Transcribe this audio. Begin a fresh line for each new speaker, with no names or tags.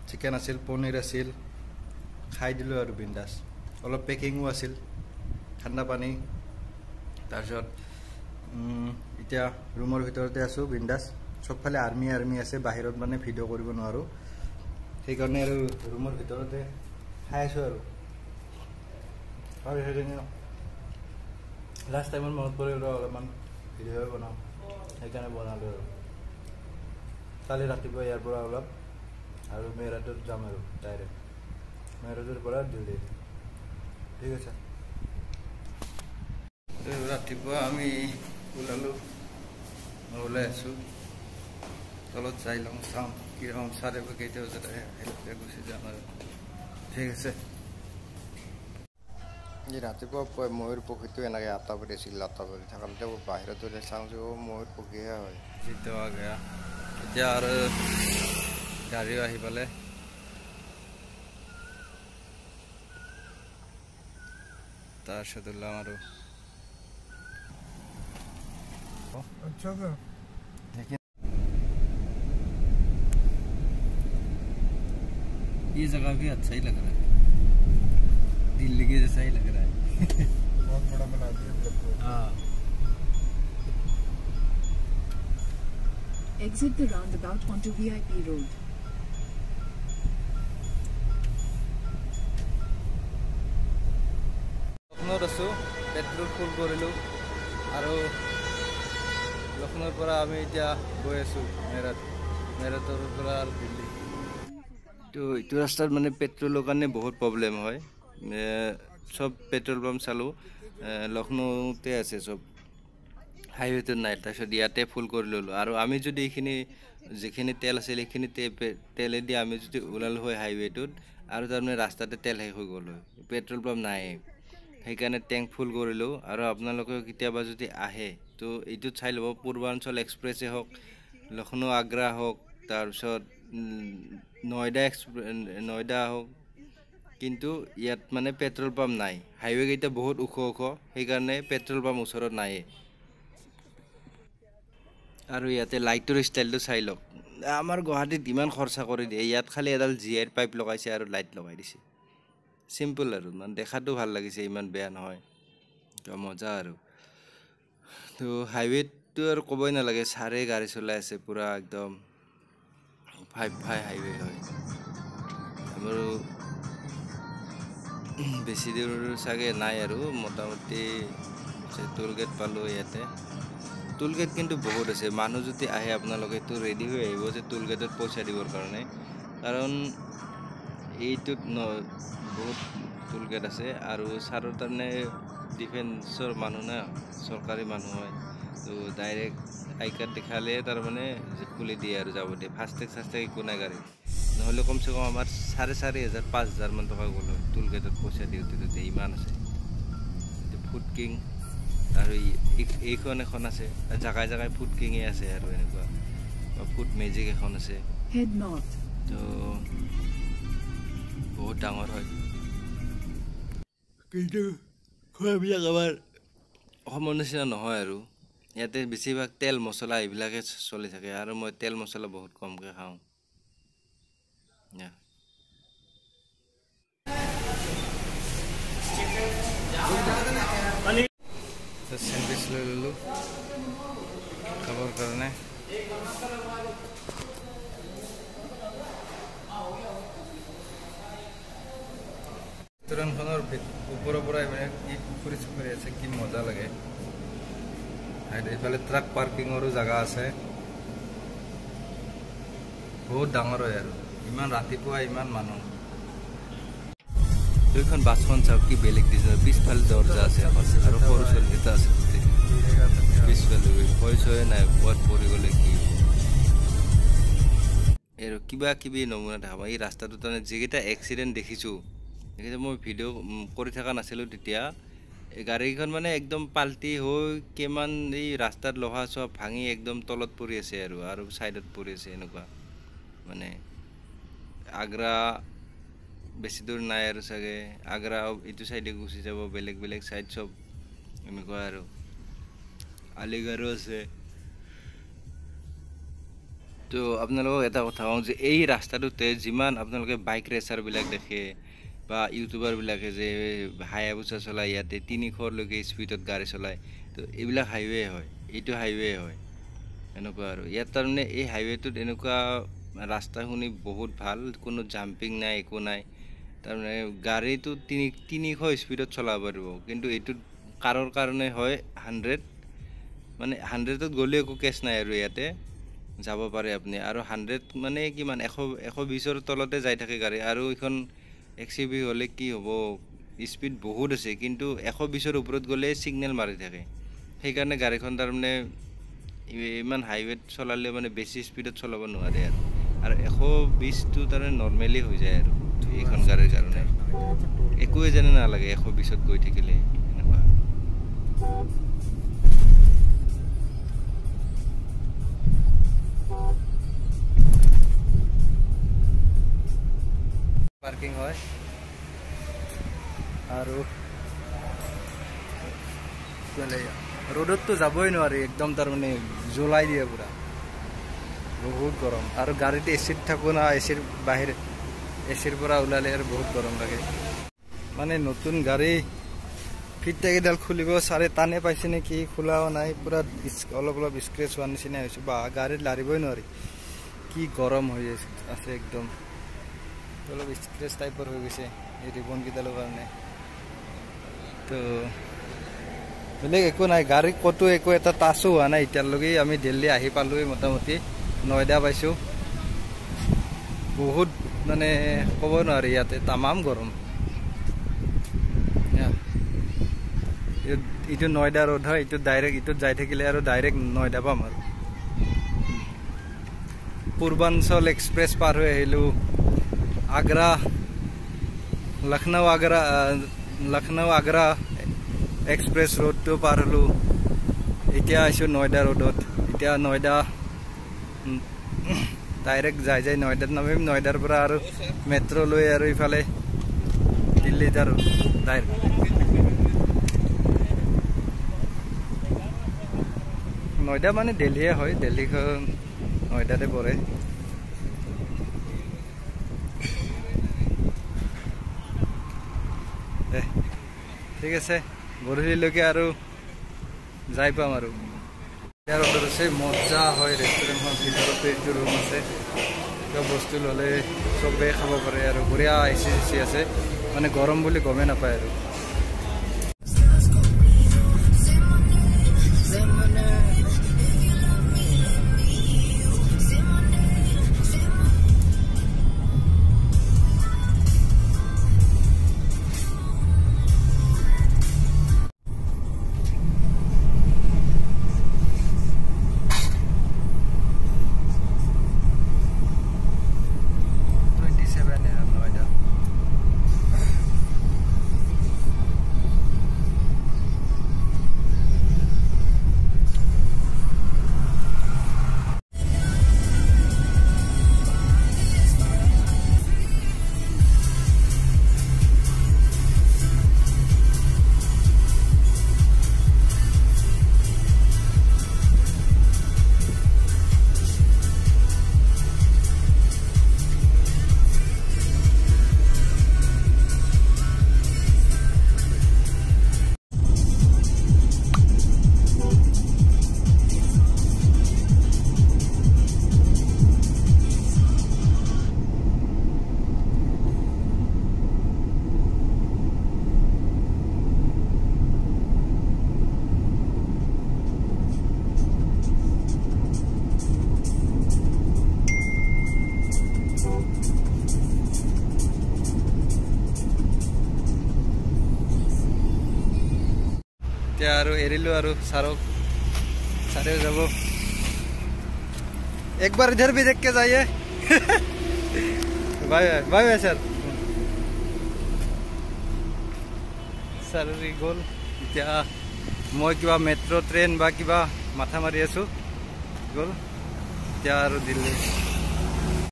Chicken আছিল, পনীৰ আছিল, খাই দিলোঁ আৰু বিন্দাছ। অলপ পেকিঙো আছিল, ঠাণ্ডা পানী। তাৰপিছত এতিয়া ৰুমৰ ভিতৰতে আছোঁ বিন্দাছ। চবফালে আৰ্মি আছে, বাহিৰত মানে ভিডিঅ' কৰিব নোৱাৰোঁ, সেইকাৰণে আৰু ৰুমৰ ভিতৰতে খাই আছোঁ আৰু সেইখিনি লাষ্ট টাইমত মনত পৰিল অলপমান ভিডিঅ' বনাওঁ, সেইকাৰণে বনালোঁ আৰু। কালি ৰাতিপুৱা ইয়াৰ পৰা অলপ আৰু মেৰাটোত যাম আৰু ডাইৰেক্ট মেৰাটোৰ পৰা দিল্লী। ঠিক আছে, ৰাতিপুৱা আমি ওলালোঁ, মই ওলাই আছোঁ। তলত যাই লওঁ, চাওঁ কি ৰকম চাৰে কেইটা বজাত আহে, গুচি যাম আৰু। ঠিক আছে। ৰাতিপুৱা ময়ূৰ পক্ষীটো এনেকৈ আটা পৰি আছিল, আটা পৰি থাকোঁতে বাহিৰত ওলাই চাওঁ যে ময়ূৰ পক্ষীহে হয়। যিটো আগে এতিয়া আৰু গাড়ীও আহি পালে। তাৰপিছত ওলাম আৰু ये जगह भी अच्छा ही लग रहा है, दिल्ली के जैसा ही लग रहा है। बहुत बड़ा बना दिया। हाँ।
Exit the roundabout onto VIP Road.
লক্ষ্ণৌত আছোঁ, পেট্ৰল ফুল কৰিলোঁ আৰু লক্ষ্ণৌৰ পৰা আমি এতিয়া গৈ আছোঁ মেৰাটৰ পৰা আৰু দিল্লী। তো এইটো ৰাস্তাত মানে পেট্ৰলৰ কাৰণে বহুত প্ৰব্লেম হয়। চব পেট্ৰল পাম্প চালোঁ, লক্ষ্ণৌতে আছে চব, হাইৱেটোত নাই। তাৰপিছত ইয়াতে ফুল কৰি ল'লোঁ আৰু আমি যদি যিখিনি তেল আছিল সেইখিনি তেলেদি আমি যদি ওলালোঁ হয় হাইৱেটোত, আৰু তাৰমানে ৰাস্তাতে তেল শেষ হৈ গ'ল হয়, পেট্ৰল পাম্প নাই। সেইকাৰণে টেংক ফুল কৰিলোঁ। আৰু আপোনালোকেও কেতিয়াবা যদি আহে তো এইটোত চাই ল'ব, পূৰ্বাঞ্চল এক্সপ্ৰেছেই হওক, লক্ষ্ণৌ আগ্ৰা হওক, তাৰপিছত নয়ডা হওক, কিন্তু ইয়াত মানে পেট্ৰল পাম্প নাই। হাইৱেকেইটা বহুত ওখ, সেইকাৰণে পেট্ৰল পাম্প ওচৰত নাইয়ে। আৰু ইয়াতে লাইটৰ ষ্টাইলটো চাই লওক, আমাৰ গুৱাহাটীত ইমান খৰচা কৰি দিয়ে, ইয়াত খালি এডাল GI পাইপ লগাইছে আৰু লাইট লগাই দিছে। চিম্পল আৰু মানে দেখাটো ভাল লাগিছে, ইমান বেয়া নহয়, মজা আৰু। তো হাইৱেটো আৰু ক'বই নালাগে, চাৰে গাড়ী চলাই আছে পূৰা একদম 5 হাইৱে হয়। আৰু বেছি দূৰ চাগে নাই আৰু, মোটামুটি টোল গেট পালোঁ ইয়াতে। টোল গেট কিন্তু বহুত আছে, মানুহ যদি আহে আপোনালোকেতো ৰেডি হৈ আহিব যে টোল গেটত পইচা দিবৰ কাৰণে, কাৰণ এইটোত বহুত টোল গেট আছে। আৰু ছাৰৰ তাৰমানে ডিফেন্সৰ মানুহ না, চৰকাৰী মানুহ হয়, তো ডাইৰেক্ট আই কাৰ্ড দেখালে তাৰমানে খুলি দিয়ে আৰু যাব দিয়ে। ফাষ্টেগ একো নাই গাড়ী, নহ'লে কমচে কম আমাৰ 4,500 5,000 মান টকা গ'ল হয় টোল গেটত পইচা দিওঁতে। ইমান আছে ফুড কিং, আৰু এইখন এখন আছে, জেগাই জেগাই ফুড কিঙে আছে আৰু এনেকুৱা, ফুড মেজিক এখন আছে। তো বহুত ডাঙৰ হয়, কিন্তু খোৱাবিলাক আমাৰ অসমৰ নিচিনা নহয় আৰু। ইয়াতে বেছিভাগ তেল মছলা এইবিলাকে চলি থাকে, আৰু মই তেল মছলা বহুত কমকৈ খাওঁ। চেণ্ডউইচ লৈ ল'লোঁ খাবৰ কাৰণে। ৰেষ্টুৰেণ্টখনৰ ওপৰৰ পৰা মানে কি পুখুৰী আছে, কি মজা লাগে। এইফালে ট্ৰাক পাৰ্কিঙৰো জেগা আছে, বহুত ডাঙৰ হয় আৰু। ইমান ৰাতিপুৱা ইমান মানুহ। দুইখন বাছখন চাওক কি বেলেগ ডিজাইন, পিছফালে দৰ্জা আছে এখন, আৰু সৰু ছোৱালী এটা আছে পিছফালে, ভয় চয় নাই, ক'ৰবাত পৰি গ'লে কি। আৰু কিবা কিবি নমুনা দেখাব। এই ৰাস্তাটোত মানে যিকেইটা এক্সিডেণ্ট দেখিছোঁ, সেইকেইটা মই ভিডিঅ' কৰি থকা নাছিলোঁ তেতিয়া। গাড়ীখন মানে একদম পাল্টি হৈ কিমান এই ৰাস্তাত লোহা চোহা ভাঙি একদম তলত পৰি আছে আৰু ছাইডত পৰি আছে এনেকুৱা। মানে আগ্ৰা বেছি দূৰ নাই আৰু চাগে, আগ্ৰা এইটো চাইডে গুচি যাব, বেলেগ চাইড চব এনেকুৱা আৰু। আলিগড়ো আছে। তো আপোনালোকক এটা কথা কওঁ যে এই ৰাস্তাটোতে যিমান আপোনালোকে বাইক ৰেচাৰবিলাক দেখে বা ইউটিউবাৰবিলাকে যে হায়াবুছা চলায় ইয়াতে 300লৈকে স্পীডত গাড়ী চলায়, তো এইবিলাক হাইৱে হয়, এইটো হাইৱে হয় এনেকুৱা। আৰু ইয়াত তাৰমানে এই হাইৱেটোত এনেকুৱা ৰাস্তা শুনি বহুত ভাল, কোনো জাম্পিং নাই, একো নাই। তাৰমানে গাড়ীটো 300 স্পীডত চলাব পাৰিব, কিন্তু এইটোত কাৰৰ কাৰণে হয় 100, মানে 100ত গ'লে একো কেছ নাই আৰু ইয়াতে যাব পাৰে আপুনি। আৰু 100 মানে কিমান 120ৰ তলতে যাই থাকে গাড়ী। আৰু এইখন XUV হ'লে কি হ'ব, স্পীড বহুত আছে, কিন্তু 120ৰ ওপৰত গ'লে ছিগনেল মাৰি থাকে। সেইকাৰণে গাড়ীখন তাৰমানে ইমান হাইৱেত চলালে মানে বেছি স্পীডত চলাব নোৱাৰে। আৰু 120টো তাৰমানে নৰ্মেলি হৈ যায় আৰু এইখন গাড়ীৰ কাৰণে একোৱে যেনে নালাগে 120ত গৈ থাকিলে এনেকুৱা। পাৰ্কিং হয় আৰু ৰ'দততো যাবই নোৱাৰি, একদম তাৰমানে জ্বলাই দিয়ে পুৰা, বহুত গৰম। আৰু গাড়ীতে এচিত থাকোঁ না, এচিৰ বাহিৰে এচিৰ পৰা ওলালে আৰু বহুত গৰম লাগে। মানে নতুন গাড়ী ফিটটেকেইডাল খুলিব চাৰে টানে পাইছে নেকি, খোলাও নাই, পুৰা অলপ অলপ স্ক্ৰেচ হোৱাৰ নিচিনা হৈছে। বা গাড়ীত লাৰিবই নোৱাৰি, কি গৰম হৈ আছে একদম। অলপ স্ক্ৰেচ টাইপৰ হৈ গৈছে এই ৰিবনকেইডালৰ কাৰণে। তো বেলেগ একো নাই, গাড়ী ক'তো একো এটা টাচো হোৱা নাই এতিয়ালৈকে। আমি দিল্লী আহি পালোঁৱেই, মোটামুটি নয়ডা পাইছোঁ। বহুত মানে ক'ব নোৱাৰি, ইয়াতে তামাম গৰম। এইটো নয়ডা ৰোড হয়, এইটো ডাইৰেক্ট ইটোত যাই থাকিলে আৰু ডাইৰেক্ট নয়ডা পাম। আৰু পূৰ্বাঞ্চল এক্সপ্ৰেছ পাৰ হৈ আহিলোঁ। আগ্ৰা, লক্ষ্ণৌ আগ্ৰা এক্সপ্ৰেছ ৰোডটো পাৰ হ'লোঁ। এতিয়া আহিছোঁ নয়ডা ৰোডত। এতিয়া নয়ডা ডাইৰেক্ট যাই নয়ডাত নামিম, নয়ডাৰ পৰা আৰু মেট্ৰ' লৈ আৰু ইফালে দিল্লীত আৰু ডাইৰেক্ট। নয়ডা মানে দিল্লীয়ে হয়, দিল্লীখন নয়ডাতে পৰে। ঠিক আছে, গধূলিলৈকে আৰু যাই পাম। আৰু ইয়াৰ অৰ্ডাৰ আছে, মজা হয় ৰেষ্টুৰেণ্টখন, ভিতৰতে এইটো ৰুম আছে, কিবা বস্তু ল'লে চবেই খাব পাৰে। আৰু বঢ়িয়া AC আছে, মানে গৰম বুলি গমেই নাপায়। আৰু এতিয়া আৰু এৰিলোঁ আৰু ছাৰে যাব। একবাৰ ইধৰ ভি দেখ কে যাইয়ে। Bye bye bye sir. Sir গ'ল। এতিয়া মই কিবা মেট্ৰ' ট্ৰেইন বা কিবা মাথা মাৰি আছোঁ, গ'ল। এতিয়া আৰু দিল্লী